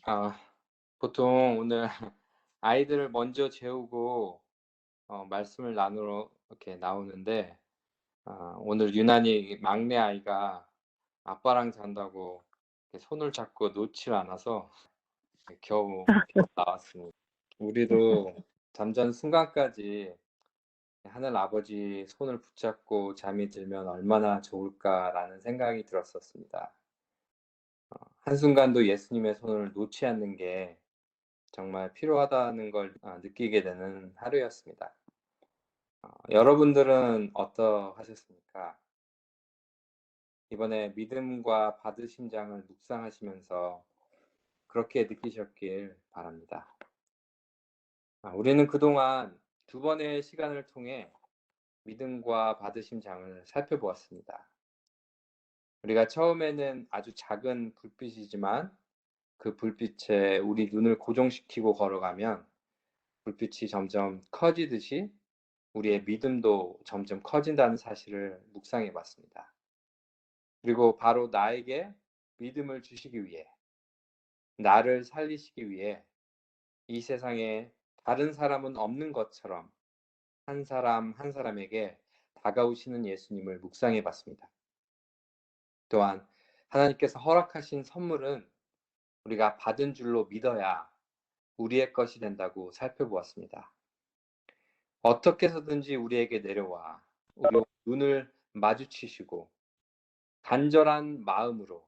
아, 보통 오늘 아이들을 먼저 재우고 말씀을 나누러 이렇게 나오는데, 오늘 유난히 막내 아이가 아빠랑 잔다고 이렇게 손을 잡고 놓질 않아서 겨우 나왔습니다. 우리도 잠자는 순간까지 하늘 아버지 손을 붙잡고 잠이 들면 얼마나 좋을까라는 생각이 들었었습니다. 한순간도 예수님의 손을 놓지 않는 게 정말 필요하다는 걸 느끼게 되는 하루였습니다. 여러분들은 어떠하셨습니까? 이번에 믿음과 받으심장을 묵상하시면서 그렇게 느끼셨길 바랍니다. 우리는 그동안 두 번의 시간을 통해 믿음과 받으심장을 살펴보았습니다. 우리가 처음에는 아주 작은 불빛이지만 그 불빛에 우리 눈을 고정시키고 걸어가면 불빛이 점점 커지듯이 우리의 믿음도 점점 커진다는 사실을 묵상해 봤습니다. 그리고 바로 나에게 믿음을 주시기 위해, 나를 살리시기 위해 이 세상에 다른 사람은 없는 것처럼 한 사람 한 사람에게 다가오시는 예수님을 묵상해 봤습니다. 또한 하나님께서 허락하신 선물은 우리가 받은 줄로 믿어야 우리의 것이 된다고 살펴보았습니다. 어떻게 해서든지 우리에게 내려와 우리 눈을 마주치시고 간절한 마음으로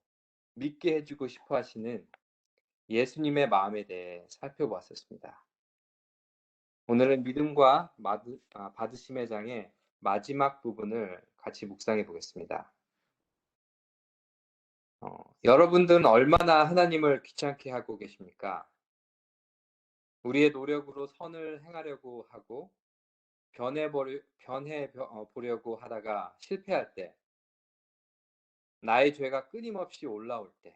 믿게 해주고 싶어 하시는 예수님의 마음에 대해 살펴보았습니다. 오늘은 믿음과 받으심의 장의 마지막 부분을 같이 묵상해 보겠습니다. 여러분들은 얼마나 하나님을 귀찮게 하고 계십니까? 우리의 노력으로 선을 행하려고 하고 변해 보려고 하다가 실패할 때, 나의 죄가 끊임없이 올라올 때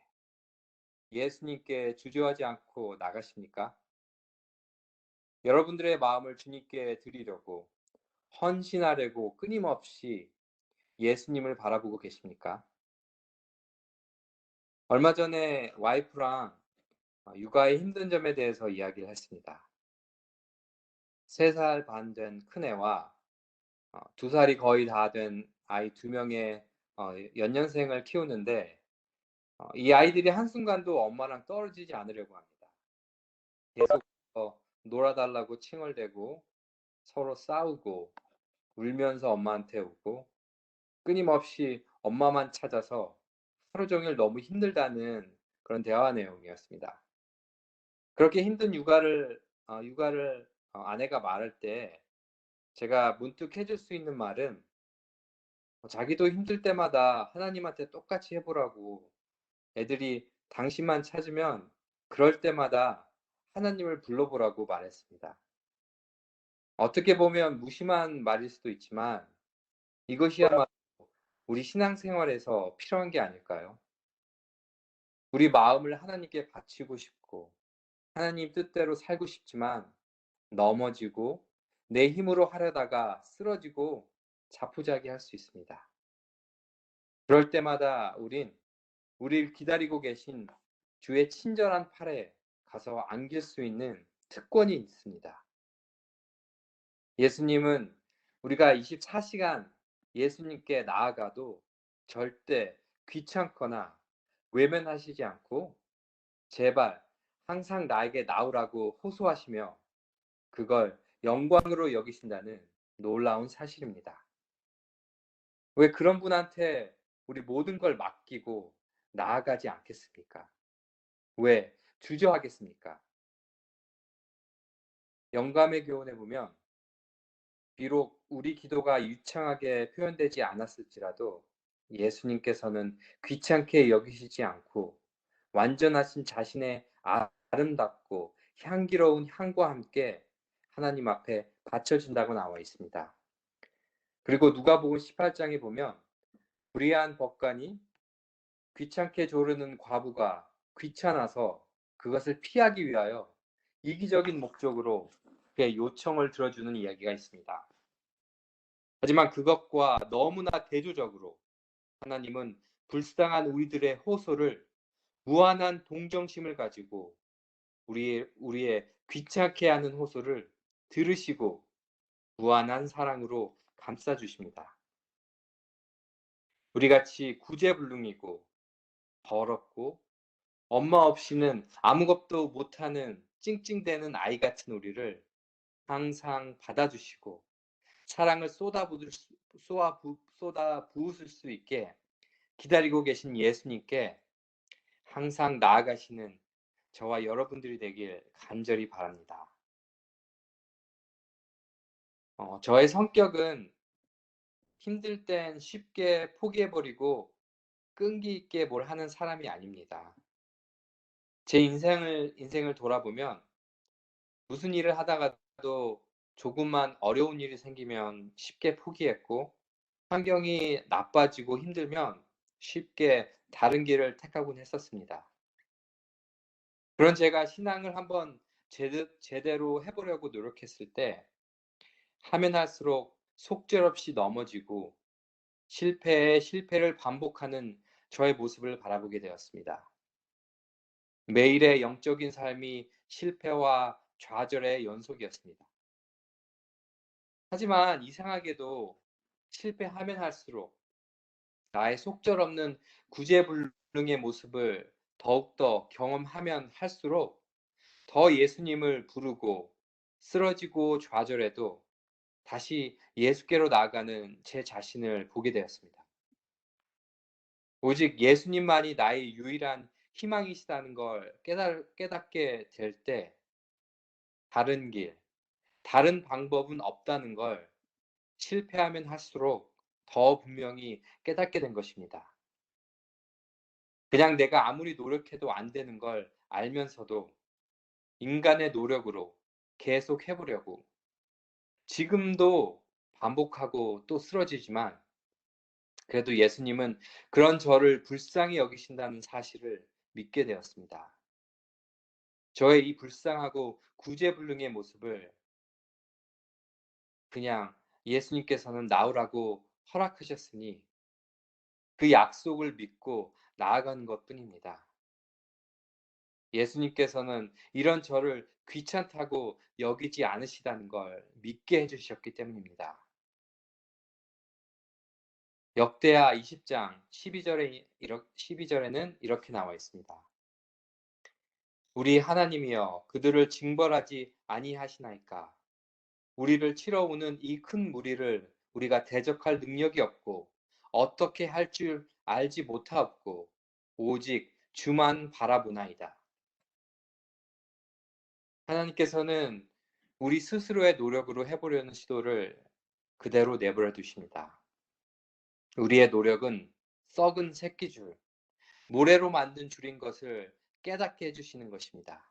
예수님께 주저하지 않고 나가십니까? 여러분들의 마음을 주님께 드리려고 헌신하려고 끊임없이 예수님을 바라보고 계십니까? 얼마 전에 와이프랑 육아의 힘든 점에 대해서 이야기를 했습니다. 3살 반 된 큰애와 2살이 거의 다 된 아이 2명의 연년생을 키우는데, 이 아이들이 한순간도 엄마랑 떨어지지 않으려고 합니다. 계속 놀아달라고 칭얼대고 서로 싸우고 울면서 엄마한테 오고 끊임없이 엄마만 찾아서 하루 종일 너무 힘들다는 그런 대화 내용이었습니다. 그렇게 힘든 육아를 아내가 말할 때 제가 문득 해줄 수 있는 말은, 자기도 힘들 때마다 하나님한테 똑같이 해보라고, 애들이 당신만 찾으면 그럴 때마다 하나님을 불러보라고 말했습니다. 어떻게 보면 무심한 말일 수도 있지만 이것이야말로 우리 신앙생활에서 필요한 게 아닐까요? 우리 마음을 하나님께 바치고 싶고 하나님 뜻대로 살고 싶지만 넘어지고 내 힘으로 하려다가 쓰러지고 자포자기할 수 있습니다. 그럴 때마다 우리를 기다리고 계신 주의 친절한 팔에 가서 안길 수 있는 특권이 있습니다. 예수님은 우리가 24시간 예수님께 나아가도 절대 귀찮거나 외면하시지 않고 제발 항상 나에게 나오라고 호소하시며 그걸 영광으로 여기신다는 놀라운 사실입니다. 왜 그런 분한테 우리 모든 걸 맡기고 나아가지 않겠습니까? 왜 주저하겠습니까? 영감의 교훈에 보면 비록 우리 기도가 유창하게 표현되지 않았을지라도 예수님께서는 귀찮게 여기시지 않고 완전하신 자신의 아름답고 향기로운 향과 함께 하나님 앞에 바쳐진다고 나와 있습니다. 그리고 누가복음 18장에 보면 불의한 법관이 귀찮게 조르는 과부가 귀찮아서 그것을 피하기 위하여 이기적인 목적으로 그의 요청을 들어주는 이야기가 있습니다. 하지만 그것과 너무나 대조적으로 하나님은 불쌍한 우리들의 호소를 무한한 동정심을 가지고 우리의 귀찮게 하는 호소를 들으시고 무한한 사랑으로 감싸 주십니다. 우리같이 구제불능이고 더럽고 엄마 없이는 아무것도 못하는 찡찡대는 아이 같은 우리를 항상 받아주시고 사랑을 쏟아 부으실 수 있게 기다리고 계신 예수님께 항상 나아가시는 저와 여러분들이 되길 간절히 바랍니다. 저의 성격은 힘들 땐 쉽게 포기해버리고 끈기 있게 뭘 하는 사람이 아닙니다. 제 인생을 돌아보면 무슨 일을 하다가도 조금만 어려운 일이 생기면 쉽게 포기했고 환경이 나빠지고 힘들면 쉽게 다른 길을 택하곤 했었습니다. 그런 제가 신앙을 한번 제대로 해보려고 노력했을 때 하면 할수록 속절없이 넘어지고 실패에 실패를 반복하는 저의 모습을 바라보게 되었습니다. 매일의 영적인 삶이 실패와 좌절의 연속이었습니다. 하지만 이상하게도 실패하면 할수록 나의 속절없는 구제불능의 모습을 더욱더 경험하면 할수록 더 예수님을 부르고 쓰러지고 좌절해도 다시 예수께로 나아가는 제 자신을 보게 되었습니다. 오직 예수님만이 나의 유일한 희망이시다는 걸 깨닫게 될 때 다른 길, 다른 방법은 없다는 걸 실패하면 할수록 더 분명히 깨닫게 된 것입니다. 그냥 내가 아무리 노력해도 안 되는 걸 알면서도 인간의 노력으로 계속 해보려고 지금도 반복하고 또 쓰러지지만 그래도 예수님은 그런 저를 불쌍히 여기신다는 사실을 믿게 되었습니다. 저의 이 불쌍하고 구제불능의 모습을 그냥 예수님께서는 나으라고 허락하셨으니 그 약속을 믿고 나아가는 것뿐입니다. 예수님께서는 이런 저를 귀찮다고 여기지 않으시다는 걸 믿게 해주셨기 때문입니다. 역대하 20장 12절에는 이렇게 나와 있습니다. 우리 하나님이여 그들을 징벌하지 아니하시나이까. 우리를 치러오는 이 큰 무리를 우리가 대적할 능력이 없고 어떻게 할 줄 알지 못하옵고 오직 주만 바라보나이다. 하나님께서는 우리 스스로의 노력으로 해보려는 시도를 그대로 내버려 두십니다. 우리의 노력은 썩은 새끼줄, 모래로 만든 줄인 것을 깨닫게 해주시는 것입니다.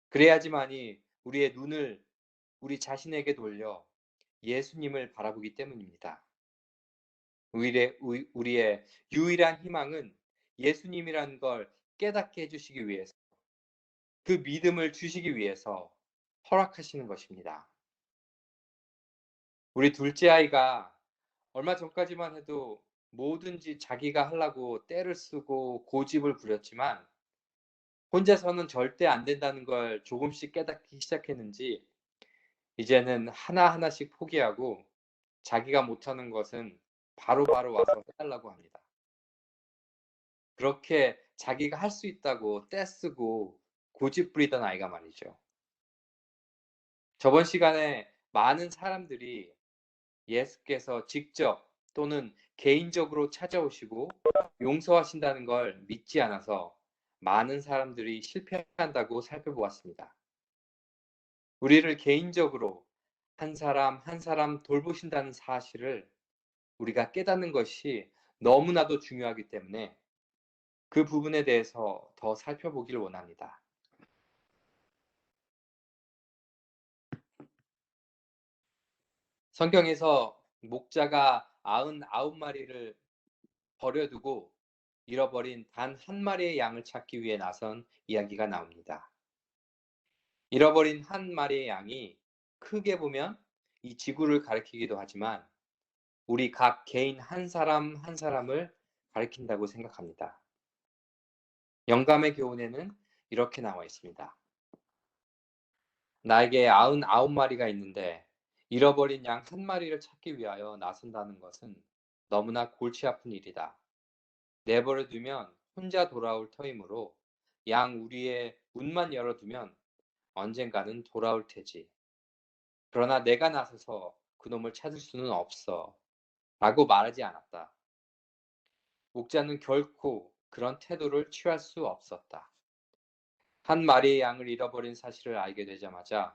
그래야지만이 우리의 눈을 우리 자신에게 돌려 예수님을 바라보기 때문입니다. 우리의 유일한 희망은 예수님이라는 걸 깨닫게 해주시기 위해서, 그 믿음을 주시기 위해서 허락하시는 것입니다. 우리 둘째 아이가 얼마 전까지만 해도 뭐든지 자기가 하려고 떼를 쓰고 고집을 부렸지만 혼자서는 절대 안 된다는 걸 조금씩 깨닫기 시작했는지 이제는 하나하나씩 포기하고 자기가 못하는 것은 바로바로 와서 해달라고 합니다. 그렇게 자기가 할 수 있다고 떼쓰고 고집 부리던 아이가 말이죠. 저번 시간에 많은 사람들이 예수께서 직접 또는 개인적으로 찾아오시고 용서하신다는 걸 믿지 않아서 많은 사람들이 실패한다고 살펴보았습니다. 우리를 개인적으로 한 사람 한 사람 돌보신다는 사실을 우리가 깨닫는 것이 너무나도 중요하기 때문에 그 부분에 대해서 더 살펴보기를 원합니다. 성경에서 목자가 99마리를 버려두고 잃어버린 단 한 마리의 양을 찾기 위해 나선 이야기가 나옵니다. 잃어버린 한 마리의 양이 크게 보면 이 지구를 가리키기도 하지만 우리 각 개인 한 사람 한 사람을 가리킨다고 생각합니다. 영감의 교훈에는 이렇게 나와 있습니다. 나에게 99마리가 있는데 잃어버린 양 한 마리를 찾기 위하여 나선다는 것은 너무나 골치 아픈 일이다. 내버려 두면 혼자 돌아올 터이므로 양 우리의 문만 열어두면 언젠가는 돌아올 테지. 그러나 내가 나서서 그놈을 찾을 수는 없어. 라고 말하지 않았다. 목자는 결코 그런 태도를 취할 수 없었다. 한 마리의 양을 잃어버린 사실을 알게 되자마자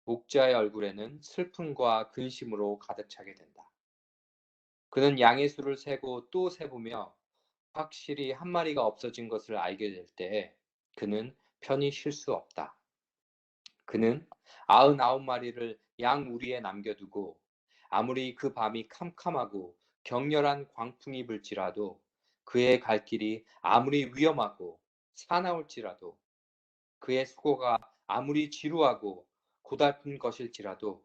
목자의 얼굴에는 슬픔과 근심으로 가득 차게 된다. 그는 양의 수를 세고 또 세보며 확실히 한 마리가 없어진 것을 알게 될 때에 그는 편히 쉴 수 없다. 그는 99마리를 양 우리에 남겨두고 아무리 그 밤이 캄캄하고 격렬한 광풍이 불지라도 그의 갈 길이 아무리 위험하고 사나울지라도 그의 수고가 아무리 지루하고 고달픈 것일지라도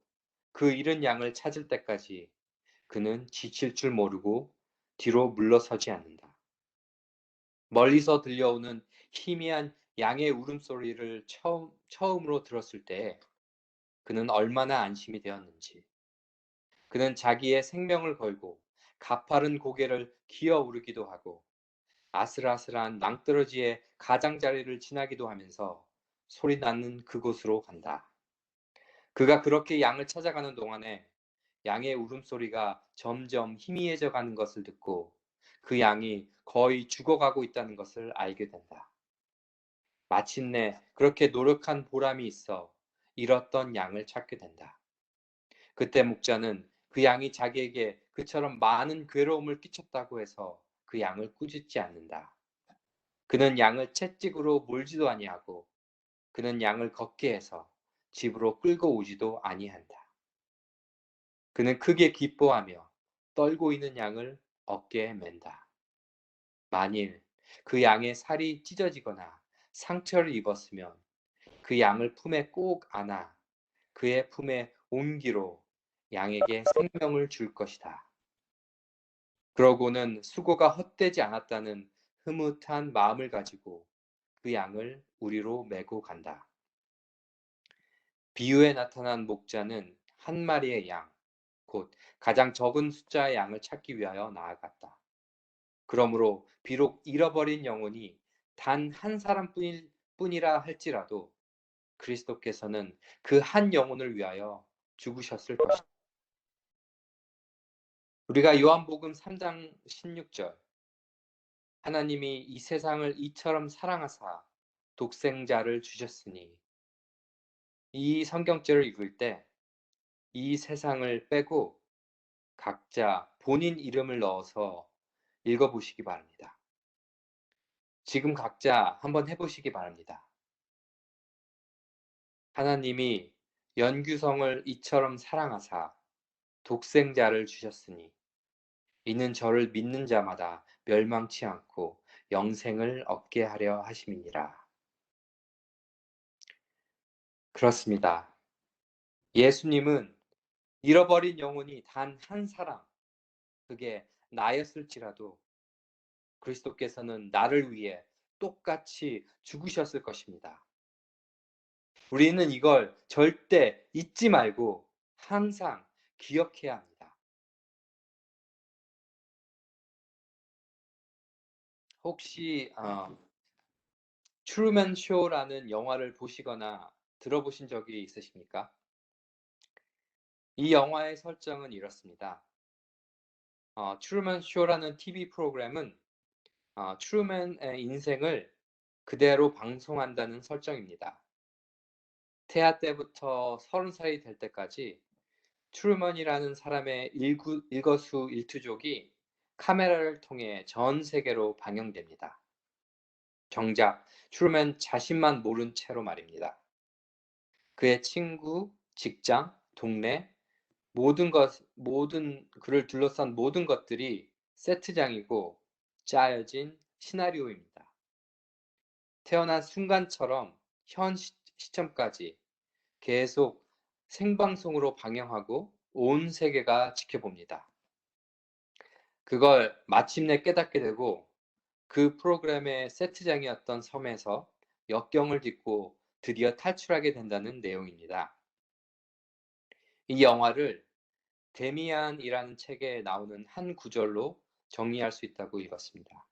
그 잃은 양을 찾을 때까지 그는 지칠 줄 모르고 뒤로 물러서지 않는다. 멀리서 들려오는 희미한 양의 울음소리를 처음으로 들었을 때 그는 얼마나 안심이 되었는지. 그는 자기의 생명을 걸고 가파른 고개를 기어 오르기도 하고 아슬아슬한 낭떠러지의 가장자리를 지나기도 하면서 소리 나는 그곳으로 간다. 그가 그렇게 양을 찾아가는 동안에 양의 울음소리가 점점 희미해져 가는 것을 듣고 그 양이 거의 죽어가고 있다는 것을 알게 된다. 마침내 그렇게 노력한 보람이 있어 잃었던 양을 찾게 된다. 그때 목자는 그 양이 자기에게 그처럼 많은 괴로움을 끼쳤다고 해서 그 양을 꾸짖지 않는다. 그는 양을 채찍으로 몰지도 아니하고 그는 양을 걷게 해서 집으로 끌고 오지도 아니한다. 그는 크게 기뻐하며 떨고 있는 양을 어깨에 맨다. 만일 그 양의 살이 찢어지거나 상처를 입었으면 그 양을 품에 꼭 안아 그의 품에 온기로 양에게 생명을 줄 것이다. 그러고는 수고가 헛되지 않았다는 흐뭇한 마음을 가지고 그 양을 우리로 메고 간다. 비유에 나타난 목자는 한 마리의 양, 곧 가장 적은 숫자의 양을 찾기 위하여 나아갔다. 그러므로 비록 잃어버린 영혼이 단 한 사람뿐이라 할지라도 그리스도께서는 그 한 영혼을 위하여 죽으셨을 것이다. 우리가 요한복음 3장 16절 하나님이 이 세상을 이처럼 사랑하사 독생자를 주셨으니 이 성경절을 읽을 때 이 세상을 빼고 각자 본인 이름을 넣어서 읽어보시기 바랍니다. 지금 각자 한번 해보시기 바랍니다. 하나님이 연규성을 이처럼 사랑하사 독생자를 주셨으니 이는 저를 믿는 자마다 멸망치 않고 영생을 얻게 하려 하심이니라. 그렇습니다. 예수님은 잃어버린 영혼이 단 한 사람, 그게 나였을지라도 그리스도께서는 나를 위해 똑같이 죽으셨을 것입니다. 우리는 이걸 절대 잊지 말고 항상 기억해야 합니다. 혹시 트루먼 쇼라는 영화를 보시거나 들어보신 적이 있으십니까? 이 영화의 설정은 이렇습니다. 트루먼 쇼라는 TV 프로그램은 트루먼의 인생을 그대로 방송한다는 설정입니다. 태아 때부터 30살이 될 때까지 트루먼이라는 사람의 일거수일투족이 카메라를 통해 전 세계로 방영됩니다. 정작 트루먼 자신만 모른 채로 말입니다. 그의 친구, 직장, 동네, 모든 그를 둘러싼 모든 것들이 세트장이고 짜여진 시나리오입니다. 태어난 순간처럼 현 시점까지 계속 생방송으로 방영하고 온 세계가 지켜봅니다. 그걸 마침내 깨닫게 되고 그 프로그램의 세트장이었던 섬에서 역경을 딛고 드디어 탈출하게 된다는 내용입니다. 이 영화를 데미안이라는 책에 나오는 한 구절로 정리할 수 있다고 읽었습니다.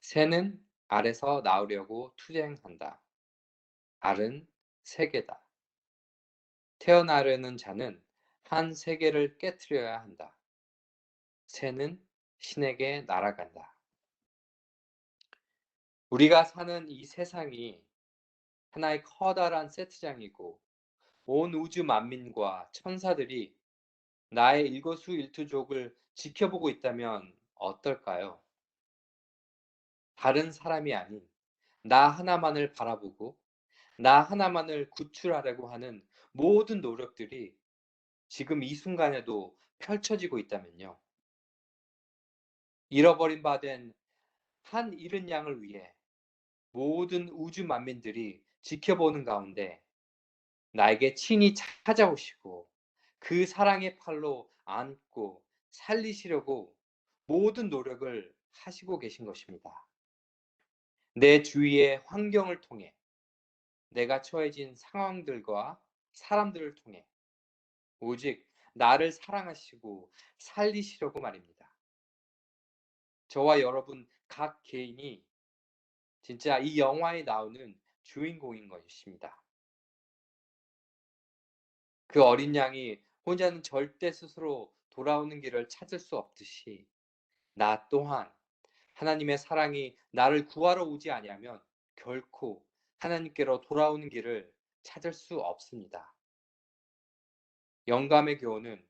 새는 알에서 나오려고 투쟁한다. 알은 세계다. 태어나려는 자는 한 세계를 깨트려야 한다. 새는 신에게 날아간다. 우리가 사는 이 세상이 하나의 커다란 세트장이고 온 우주 만민과 천사들이 나의 일거수일투족을 지켜보고 있다면 어떨까요? 다른 사람이 아닌 나 하나만을 바라보고 나 하나만을 구출하려고 하는 모든 노력들이 지금 이 순간에도 펼쳐지고 있다면요. 잃어버린 바 된 한 잃은 양을 위해 모든 우주 만민들이 지켜보는 가운데 나에게 친히 찾아오시고 그 사랑의 팔로 안고 살리시려고 모든 노력을 하시고 계신 것입니다. 내 주위의 환경을 통해 내가 처해진 상황들과 사람들을 통해 오직 나를 사랑하시고 살리시려고 말입니다. 저와 여러분 각 개인이 진짜 이 영화에 나오는 주인공인 것입니다. 그 어린 양이 혼자는 절대 스스로 돌아오는 길을 찾을 수 없듯이 나 또한 하나님의 사랑이 나를 구하러 오지 아니하면 결코 하나님께로 돌아오는 길을 찾을 수 없습니다. 영감의 교훈은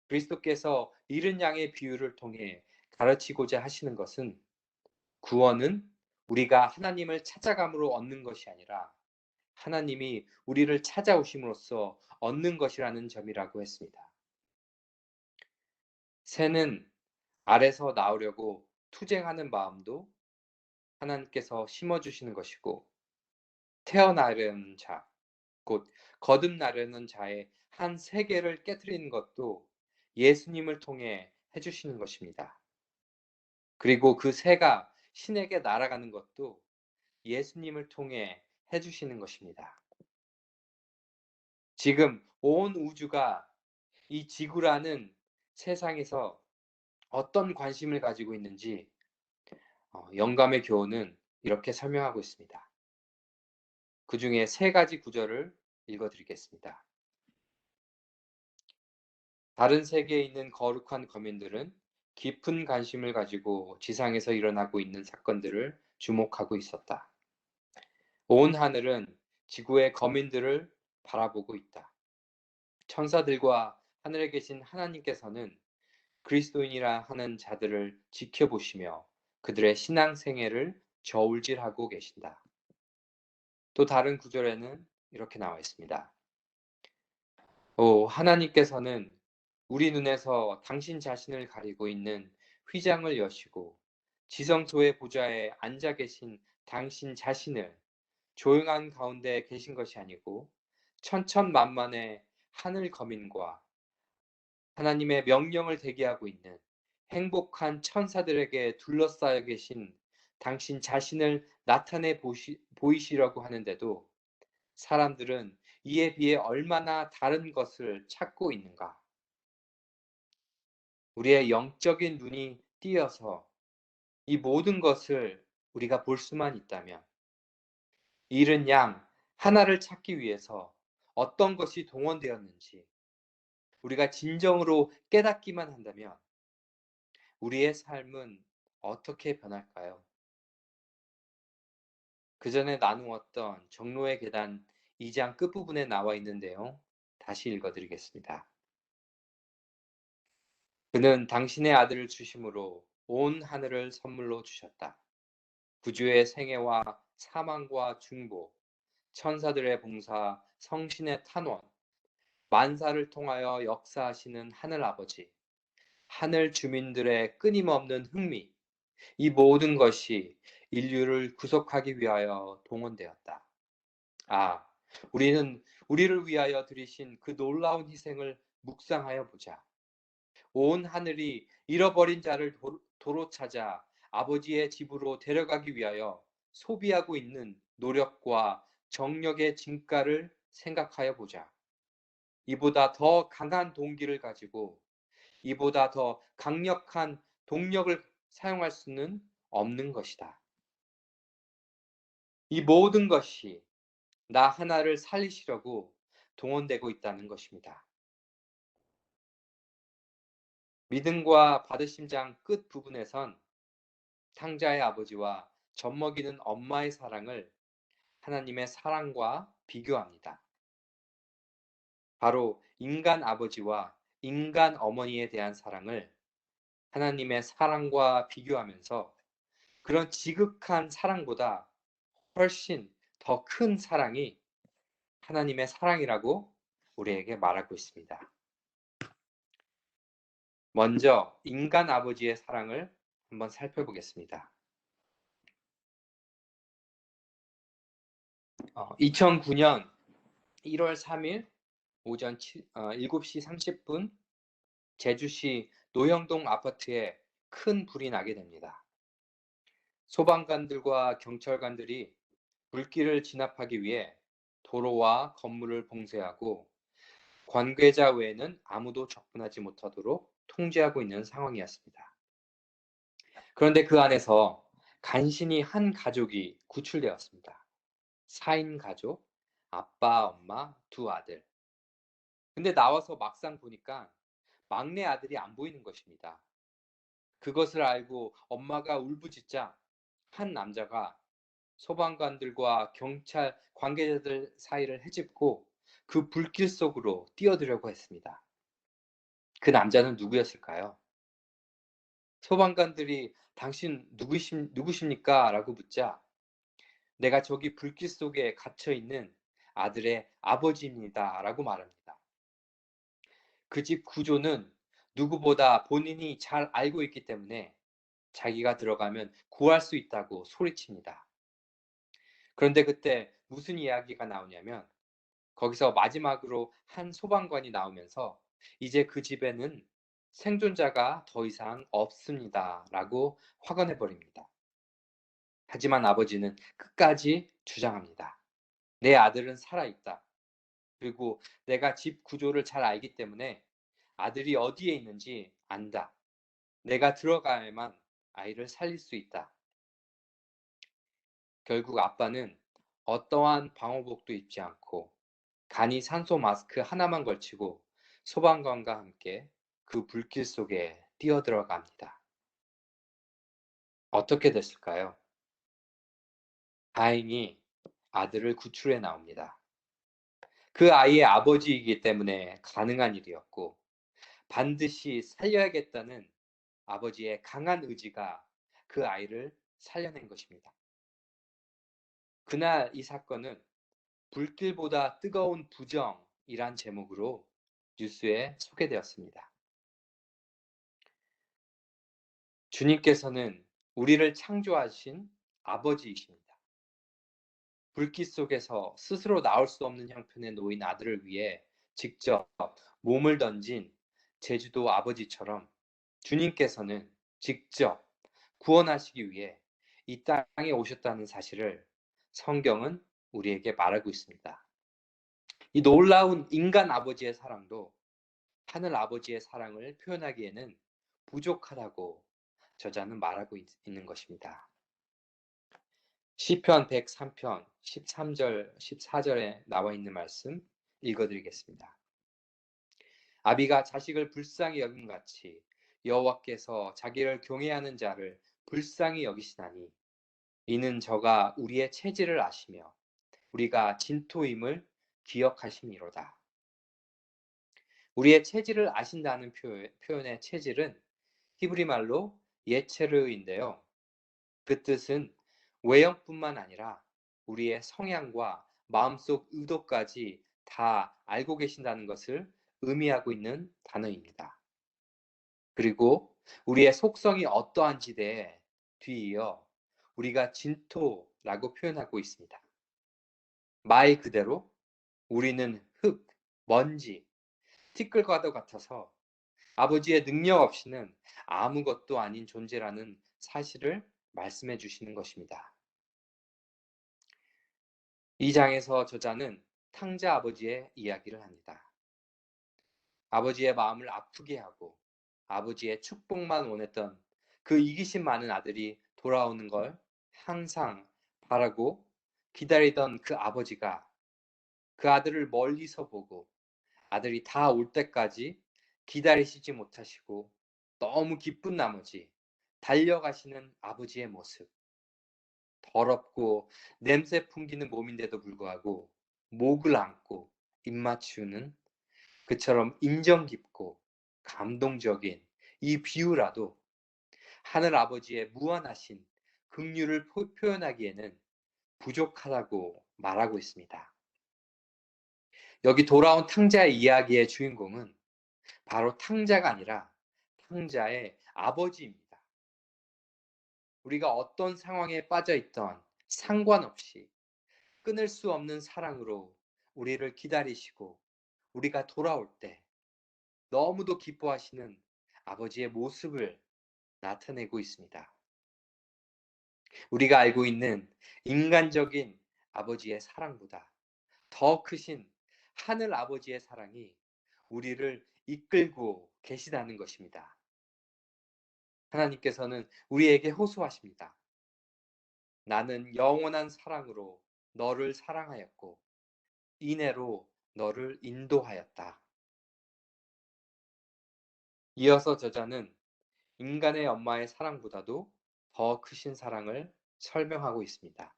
그리스도께서 잃은 양의 비유를 통해 가르치고자 하시는 것은 구원은 우리가 하나님을 찾아감으로 얻는 것이 아니라 하나님이 우리를 찾아오심으로써 얻는 것이라는 점이라고 했습니다. 새는 알에서 나오려고 투쟁하는 마음도 하나님께서 심어주시는 것이고 태어나려는 자, 곧 거듭나려는 자의 한 세계를 깨트리는 것도 예수님을 통해 해주시는 것입니다. 그리고 그 새가 신에게 날아가는 것도 예수님을 통해 해주시는 것입니다. 지금 온 우주가 이 지구라는 세상에서 어떤 관심을 가지고 있는지 영감의 교훈은 이렇게 설명하고 있습니다. 그 중에 세 가지 구절을 읽어드리겠습니다. 다른 세계에 있는 거룩한 거민들은 깊은 관심을 가지고 지상에서 일어나고 있는 사건들을 주목하고 있었다. 온 하늘은 지구의 거민들을 바라보고 있다. 천사들과 하늘에 계신 하나님께서는 그리스도인이라 하는 자들을 지켜보시며 그들의 신앙생애를 저울질하고 계신다. 또 다른 구절에는 이렇게 나와 있습니다. 하나님께서는 우리 눈에서 당신 자신을 가리고 있는 휘장을 여시고 지성소의 보좌에 앉아 계신 당신 자신을 조용한 가운데 계신 것이 아니고 천천만만의 하늘 거민과 하나님의 명령을 대기하고 있는 행복한 천사들에게 둘러싸여 계신 당신 자신을 나타내 보이시려고 하는데도 사람들은 이에 비해 얼마나 다른 것을 찾고 있는가? 우리의 영적인 눈이 띄어서 이 모든 것을 우리가 볼 수만 있다면 잃은 양 하나를 찾기 위해서 어떤 것이 동원되었는지 우리가 진정으로 깨닫기만 한다면 우리의 삶은 어떻게 변할까요? 그 전에 나누었던 정로의 계단 2장 끝부분에 나와 있는 내용 다시 읽어드리겠습니다. 그는 당신의 아들을 주심으로 온 하늘을 선물로 주셨다. 구주의 생애와 사망과 중보, 천사들의 봉사, 성신의 탄원, 만사를 통하여 역사하시는 하늘 아버지, 하늘 주민들의 끊임없는 흥미, 이 모든 것이 인류를 구속하기 위하여 동원되었다. 아, 우리는 우리를 위하여 드리신 그 놀라운 희생을 묵상하여 보자. 온 하늘이 잃어버린 자를 도로 찾아 아버지의 집으로 데려가기 위하여 소비하고 있는 노력과 정력의 진가를 생각하여 보자. 이보다 더 강한 동기를 가지고 이보다 더 강력한 동력을 사용할 수는 없는 것이다. 이 모든 것이 나 하나를 살리시려고 동원되고 있다는 것입니다. 믿음과 받으심장 끝 부분에선 탕자의 아버지와 젖먹이는 엄마의 사랑을 하나님의 사랑과 비교합니다. 바로 인간 아버지와 인간 어머니에 대한 사랑을 하나님의 사랑과 비교하면서 그런 지극한 사랑보다 훨씬 더 큰 사랑이 하나님의 사랑이라고 우리에게 말하고 있습니다. 먼저 인간 아버지의 사랑을 한번 살펴보겠습니다. 2009년 1월 3일 오전 7시 30분 제주시 노형동 아파트에 큰 불이 나게 됩니다. 소방관들과 경찰관들이 불길을 진압하기 위해 도로와 건물을 봉쇄하고 관계자 외에는 아무도 접근하지 못하도록 통제하고 있는 상황이었습니다. 그런데 그 안에서 간신히 한 가족이 구출되었습니다. 4인 가족, 아빠, 엄마, 두 아들. 근데 나와서 막상 보니까 막내 아들이 안 보이는 것입니다. 그것을 알고 엄마가 울부짖자 한 남자가 소방관들과 경찰 관계자들 사이를 헤집고 그 불길 속으로 뛰어들려고 했습니다. 그 남자는 누구였을까요? 소방관들이 당신 누구십니까? 라고 묻자 내가 저기 불길 속에 갇혀 있는 아들의 아버지입니다. 라고 말합니다. 그 집 구조는 누구보다 본인이 잘 알고 있기 때문에 자기가 들어가면 구할 수 있다고 소리칩니다. 그런데 그때 무슨 이야기가 나오냐면 거기서 마지막으로 한 소방관이 나오면서 이제 그 집에는 생존자가 더 이상 없습니다. 라고 확언해 버립니다. 하지만 아버지는 끝까지 주장합니다. 내 아들은 살아있다. 그리고 내가 집 구조를 잘 알기 때문에 아들이 어디에 있는지 안다. 내가 들어가야만 아이를 살릴 수 있다. 결국 아빠는 어떠한 방호복도 입지 않고 간이 산소 마스크 하나만 걸치고 소방관과 함께 그 불길 속에 뛰어들어갑니다. 어떻게 됐을까요? 다행히 아들을 구출해 나옵니다. 그 아이의 아버지이기 때문에 가능한 일이었고 반드시 살려야겠다는 아버지의 강한 의지가 그 아이를 살려낸 것입니다. 그날 이 사건은 불길보다 뜨거운 부정이란 제목으로 뉴스에 소개되었습니다. 주님께서는 우리를 창조하신 아버지이십니다. 불길 속에서 스스로 나올 수 없는 형편에 놓인 아들을 위해 직접 몸을 던진 제주도 아버지처럼 주님께서는 직접 구원하시기 위해 이 땅에 오셨다는 사실을 성경은 우리에게 말하고 있습니다. 이 놀라운 인간 아버지의 사랑도 하늘 아버지의 사랑을 표현하기에는 부족하다고 저자는 말하고 있는 것입니다. 시편 103편 13절 14절에 나와 있는 말씀 읽어드리겠습니다. 아비가 자식을 불쌍히 여김 같이 여호와께서 자기를 경외하는 자를 불쌍히 여기시나니 이는 저가 우리의 체질을 아시며 우리가 진토임을 기억하심이로다. 우리의 체질을 아신다는 표현의 체질은 히브리 말로 예체르인데요. 그 뜻은 외형뿐만 아니라 우리의 성향과 마음속 의도까지 다 알고 계신다는 것을 의미하고 있는 단어입니다. 그리고 우리의 속성이 어떠한지 대해 뒤이어 우리가 진토라고 표현하고 있습니다. 말 그대로 우리는 흙, 먼지, 티끌과도 같아서 아버지의 능력 없이는 아무것도 아닌 존재라는 사실을 말씀해 주시는 것입니다. 이 장에서 저자는 탕자 아버지의 이야기를 합니다. 아버지의 마음을 아프게 하고 아버지의 축복만 원했던 그 이기심 많은 아들이 돌아오는 걸 항상 바라고 기다리던 그 아버지가 그 아들을 멀리서 보고 아들이 다 올 때까지 기다리시지 못하시고 너무 기쁜 나머지 달려가시는 아버지의 모습. 더럽고 냄새 풍기는 몸인데도 불구하고 목을 안고 입 맞추는 그처럼 인정 깊고 감동적인 이 비유라도 하늘 아버지의 무한하신 긍휼을 표현하기에는 부족하다고 말하고 있습니다. 여기 돌아온 탕자의 이야기의 주인공은 바로 탕자가 아니라 탕자의 아버지입니다. 우리가 어떤 상황에 빠져 있던 상관없이 끊을 수 없는 사랑으로 우리를 기다리시고 우리가 돌아올 때 너무도 기뻐하시는 아버지의 모습을 나타내고 있습니다. 우리가 알고 있는 인간적인 아버지의 사랑보다 더 크신 하늘 아버지의 사랑이 우리를 이끌고 계시다는 것입니다. 하나님께서는 우리에게 호소하십니다. 나는 영원한 사랑으로 너를 사랑하였고 인애로 너를 인도하였다. 이어서 저자는 인간의 엄마의 사랑보다도 더 크신 사랑을 설명하고 있습니다.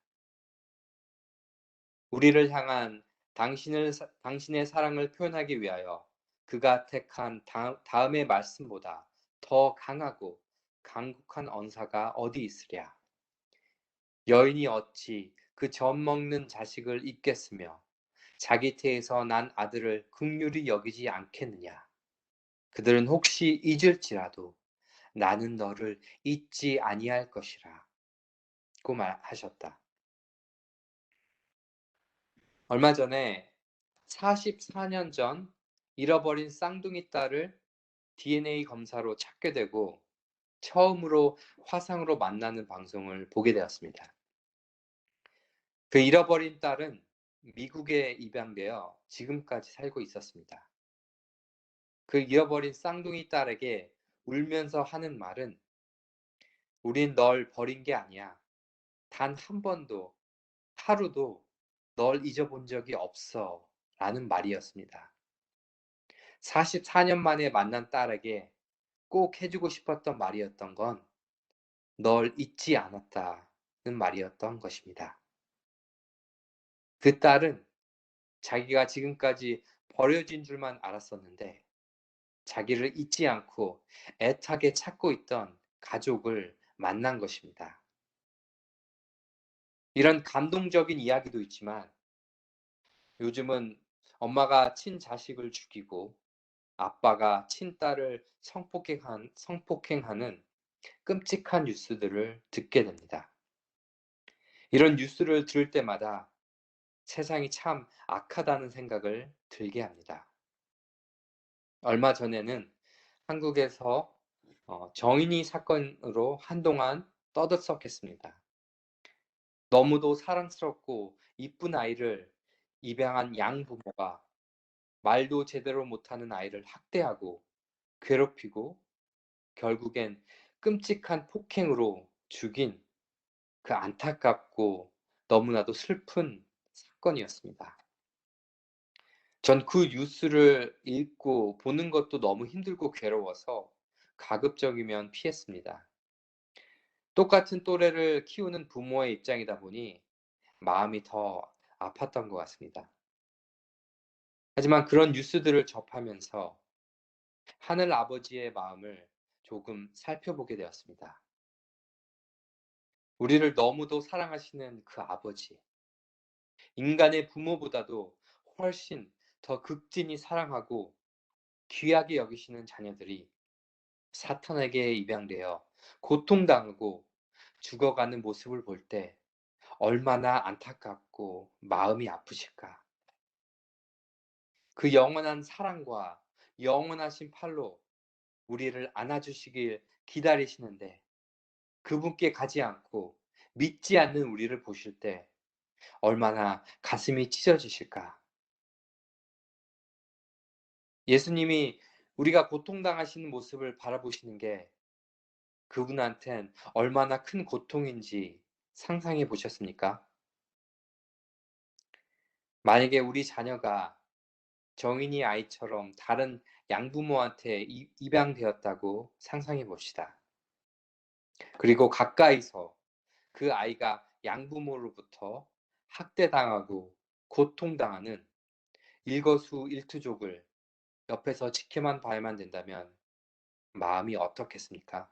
우리를 향한 당신의 사랑을 표현하기 위하여 그가 택한 다음의 말씀보다 더 강하고 강국한 언사가 어디 있으랴. 여인이 어찌 그 젖 먹는 자식을 잊겠으며 자기 태에서 난 아들을 긍휼히 여기지 않겠느냐. 그들은 혹시 잊을지라도 나는 너를 잊지 아니할 것이라 고 말하셨다. 얼마 전에 44년 전 잃어버린 쌍둥이 딸을 DNA 검사로 찾게 되고 처음으로 화상으로 만나는 방송을 보게 되었습니다. 그 잃어버린 딸은 미국에 입양되어 지금까지 살고 있었습니다. 그 잃어버린 쌍둥이 딸에게 울면서 하는 말은 우린 널 버린 게 아니야. 단 한 번도, 하루도 널 잊어본 적이 없어. 라는 말이었습니다. 44년 만에 만난 딸에게 꼭 해주고 싶었던 말이었던 건 널 잊지 않았다는 말이었던 것입니다. 그 딸은 자기가 지금까지 버려진 줄만 알았었는데 자기를 잊지 않고 애타게 찾고 있던 가족을 만난 것입니다. 이런 감동적인 이야기도 있지만 요즘은 엄마가 친자식을 죽이고 아빠가 친딸을 성폭행하는 끔찍한 뉴스들을 듣게 됩니다. 이런 뉴스를 들을 때마다 세상이 참 악하다는 생각을 들게 합니다. 얼마 전에는 한국에서 정인이 사건으로 한동안 떠들썩했습니다. 너무도 사랑스럽고 이쁜 아이를 입양한 양부모가 말도 제대로 못하는 아이를 학대하고 괴롭히고 결국엔 끔찍한 폭행으로 죽인 그 안타깝고 너무나도 슬픈 사건이었습니다. 전 그 뉴스를 읽고 보는 것도 너무 힘들고 괴로워서 가급적이면 피했습니다. 똑같은 또래를 키우는 부모의 입장이다 보니 마음이 더 아팠던 것 같습니다. 하지만 그런 뉴스들을 접하면서 하늘 아버지의 마음을 조금 살펴보게 되었습니다. 우리를 너무도 사랑하시는 그 아버지, 인간의 부모보다도 훨씬 더 극진히 사랑하고 귀하게 여기시는 자녀들이 사탄에게 입양되어 고통당하고 죽어가는 모습을 볼 때 얼마나 안타깝고 마음이 아프실까. 그 영원한 사랑과 영원하신 팔로 우리를 안아주시길 기다리시는데 그분께 가지 않고 믿지 않는 우리를 보실 때 얼마나 가슴이 찢어지실까? 예수님이 우리가 고통당하시는 모습을 바라보시는 게 그분한텐 얼마나 큰 고통인지 상상해 보셨습니까? 만약에 우리 자녀가 정인이 아이처럼 다른 양부모한테 입양되었다고 상상해 봅시다. 그리고 가까이서 그 아이가 양부모로부터 학대당하고 고통당하는 일거수일투족을 옆에서 지켜만 봐야만 된다면 마음이 어떻겠습니까?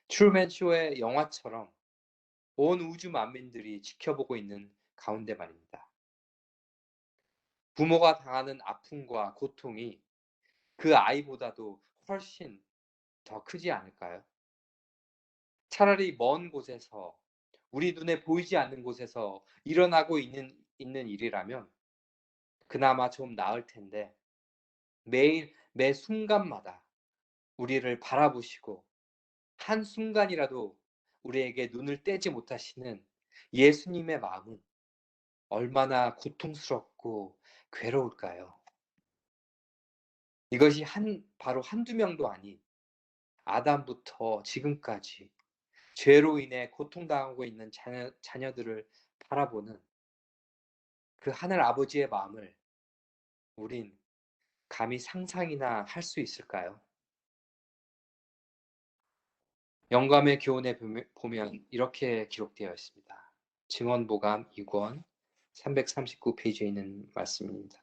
트루맨 쇼의 영화처럼 온 우주 만민들이 지켜보고 있는 가운데 말입니다. 부모가 당하는 아픔과 고통이 그 아이보다도 훨씬 더 크지 않을까요? 차라리 먼 곳에서 우리 눈에 보이지 않는 곳에서 일어나고 있는 일이라면 그나마 좀 나을 텐데 매일 매 순간마다 우리를 바라보시고 한순간이라도 우리에게 눈을 떼지 못하시는 예수님의 마음은 얼마나 고통스럽고 괴로울까요? 이것이 바로 한두 명도 아닌 아담부터 지금까지 죄로 인해 고통당하고 있는 자녀들을 바라보는 그 하늘 아버지의 마음을 우린 감히 상상이나 할 수 있을까요? 영감의 교훈에 보면 이렇게 기록되어 있습니다. 증언보감 2권 339페이지에 있는 말씀입니다.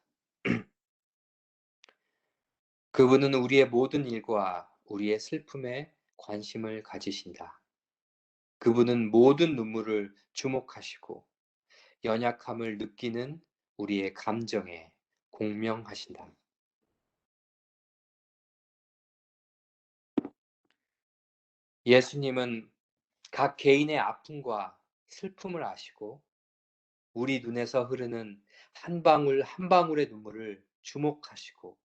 그분은 우리의 모든 일과 우리의 슬픔에 관심을 가지신다. 그분은 모든 눈물을 주목하시고 연약함을 느끼는 우리의 감정에 공명하신다. 예수님은 각 개인의 아픔과 슬픔을 아시고 우리 눈에서 흐르는 한 방울 한 방울의 눈물을 주목하시고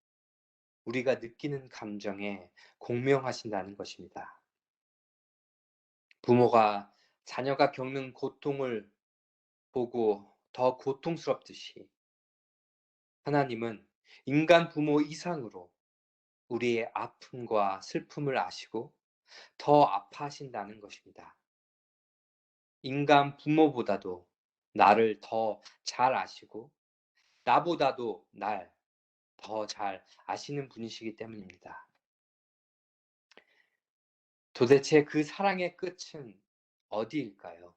우리가 느끼는 감정에 공명하신다는 것입니다. 부모가 자녀가 겪는 고통을 보고 더 고통스럽듯이 하나님은 인간 부모 이상으로 우리의 아픔과 슬픔을 아시고 더 아파하신다는 것입니다. 인간 부모보다도 나를 더 잘 아시고 나보다도 날 더 잘 아시는 분이시기 때문입니다. 도대체 그 사랑의 끝은 어디일까요?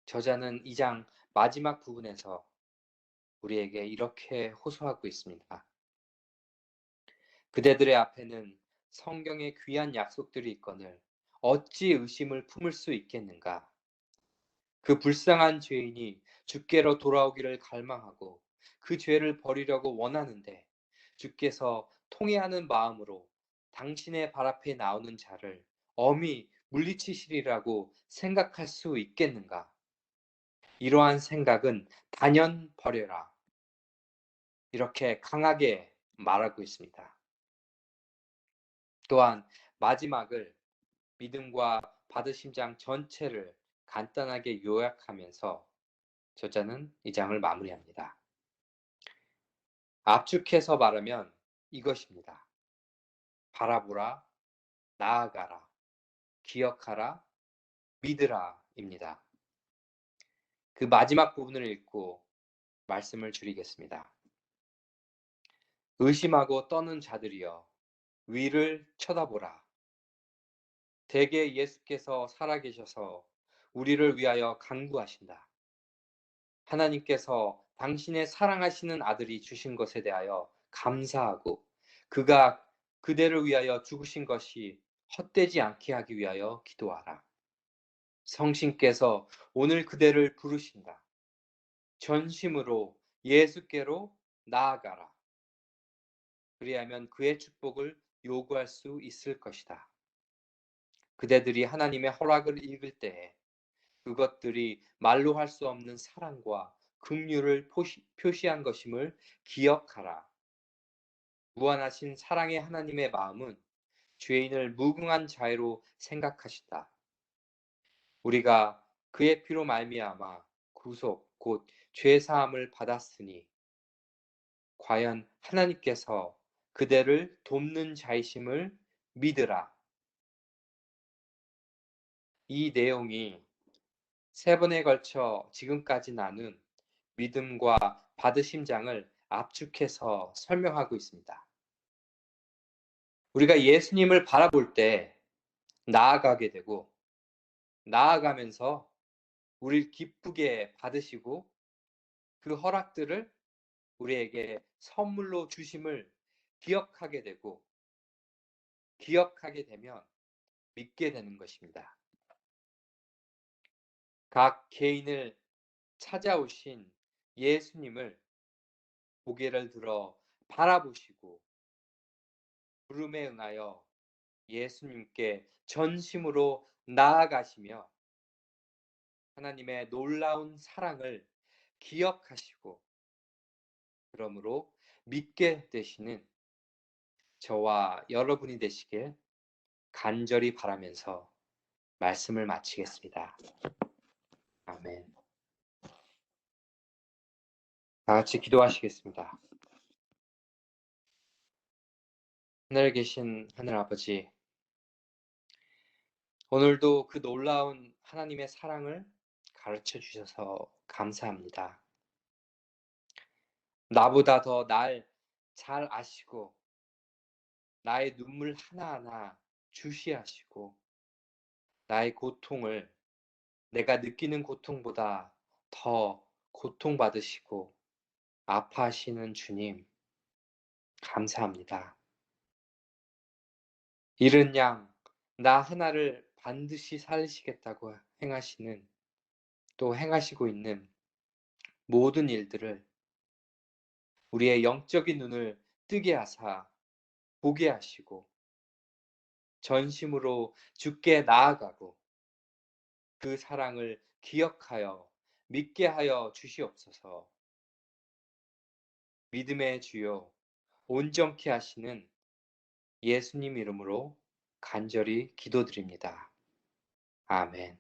저자는 2장 마지막 부분에서 우리에게 이렇게 호소하고 있습니다. 그대들의 앞에는 성경의 귀한 약속들이 있거늘 어찌 의심을 품을 수 있겠는가? 그 불쌍한 죄인이 주께로 돌아오기를 갈망하고 그 죄를 버리려고 원하는데 주께서 통회하는 마음으로 당신의 발 앞에 나오는 자를 엄히 물리치시리라고 생각할 수 있겠는가? 이러한 생각은 단연 버려라. 이렇게 강하게 말하고 있습니다. 또한 마지막을 믿음과 받으심장 전체를 간단하게 요약하면서 저자는 이 장을 마무리합니다. 압축해서 말하면 이것입니다. 바라보라, 나아가라, 기억하라, 믿으라입니다. 그 마지막 부분을 읽고 말씀을 줄이겠습니다. 의심하고 떠는 자들이여 위를 쳐다보라. 대개 예수께서 살아계셔서 우리를 위하여 간구하신다. 하나님께서 당신의 사랑하시는 아들이 주신 것에 대하여 감사하고 그가 그대를 위하여 죽으신 것이 헛되지 않게 하기 위하여 기도하라. 성신께서 오늘 그대를 부르신다. 전심으로 예수께로 나아가라. 그리하면 그의 축복을 요구할 수 있을 것이다. 그대들이 하나님의 허락을 읽을 때에 그것들이 말로 할 수 없는 사랑과 긍휼을 표시한 것임을 기억하라. 무한하신 사랑의 하나님의 마음은 죄인을 무궁한 자애로 생각하신다. 우리가 그의 피로 말미암아 구속 곧 죄 사함을 받았으니 과연 하나님께서 그대를 돕는 자이심을 믿으라. 이 내용이 세 번에 걸쳐 지금까지 나눈 믿음과 받으심장을 압축해서 설명하고 있습니다. 우리가 예수님을 바라볼 때 나아가게 되고 나아가면서 우리를 기쁘게 받으시고 그 허락들을 우리에게 선물로 주심을 기억하게 되고 기억하게 되면 믿게 되는 것입니다. 각 개인을 찾아오신 예수님을 고개를 들어 바라보시고 부름에 응하여 예수님께 전심으로 나아가시며 하나님의 놀라운 사랑을 기억하시고 그러므로 믿게 되시는 저와 여러분이 되시길 간절히 바라면서 말씀을 마치겠습니다. 아멘. 다 같이 기도하시겠습니다. 하늘에 계신 하늘아버지, 오늘도 그 놀라운 하나님의 사랑을 가르쳐 주셔서 감사합니다. 나보다 더 날 잘 아시고 나의 눈물 하나하나 주시하시고 나의 고통을 내가 느끼는 고통보다 더 고통받으시고 아파하시는 주님, 감사합니다. 이른 양, 나 하나를 반드시 살리시겠다고 행하시는 또 행하시고 있는 모든 일들을 우리의 영적인 눈을 뜨게 하사 보게 하시고 전심으로 주께 나아가고 그 사랑을 기억하여 믿게 하여 주시옵소서. 믿음의 주요 온전케 하시는 예수님 이름으로 간절히 기도드립니다. 아멘.